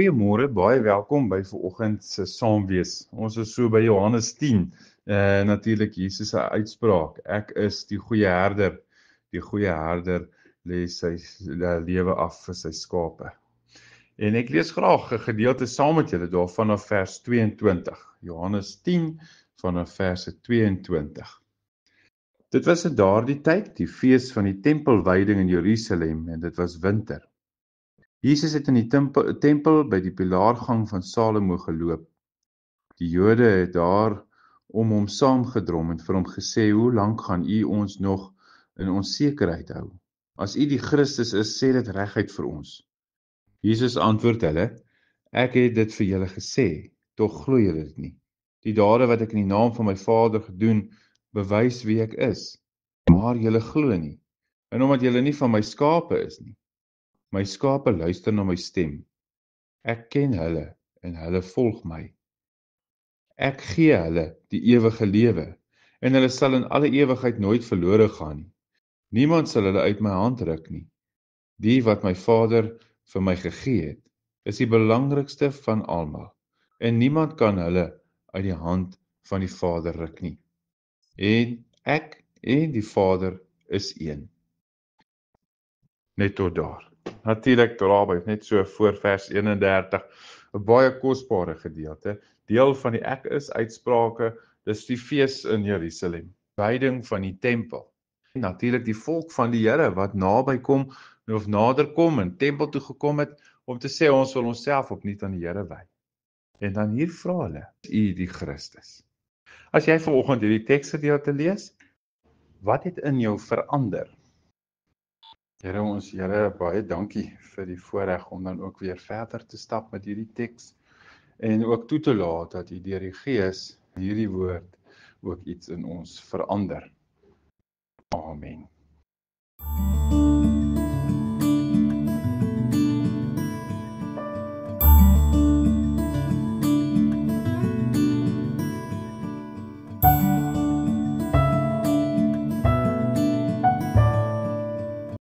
Goeiemôre, baie welkom by vanoggend se saamwees. Ons is so by Johannes 10. Natuurlik Jesus se uitspraak. Ek is die goeie herder. Die goeie herder lê sy lewe af vir sy skape. En ek lees graag 'n gedeelte saam met julle daar vanaf vers 22. Johannes 10 vanaf vers 22. Dit was in daardie tyd die fees van die tempelwyding in Jerusalem en dit was winter. Jesus het in die tempel by die pilaargang van Salomo geloop. Die Jode het daar om hom saamgedrom en vir hom gesê, hoe lank gaan u ons nog in onsekerheid hou? As u die Christus is, sê dit reguit vir ons. Jesus antwoord hulle, ek het dit vir julle gesê, tog glo julle dit nie. Die dade wat ek in die naam van my Vader gedoen, bewys wie ek is, maar julle glo nie, en omdat julle nie van my skape is nie. My skape luister na my stem. Ek ken hulle en hulle volg my. Ek gee hulle die ewige lewe en hulle sal in alle ewigheid nooit verlore gaan nie. Niemand sal hulle uit my hand ruk nie. Die wat my Vader vir my gegee het, is die belangrikste van almal en niemand kan hulle uit die hand van die Vader ruk nie. En ek en die Vader is een. Net tot daar. Natuurlik daarby, net so voor vers 31, 'n baie kosbare gedeelte, deel van die ek is uitsprake, dis die fees in Jerusalem, wyding van die tempel. Natuurlik die volk van die Here wat naby kom of nader kom en tempel toe gekom het om te sê ons wil onsself opnuut aan die Here wy. En dan hier vra hulle, is u die Christus? As jy vanoggend hierdie teksgedeelte lees, wat het in jou verander? Here, ons Here, baie dankie vir die voorreg om dan ook weer verder te stap met hierdie teks en ook toe te laat dat U deur die Gees hierdie woord ook iets in ons verander. Amen.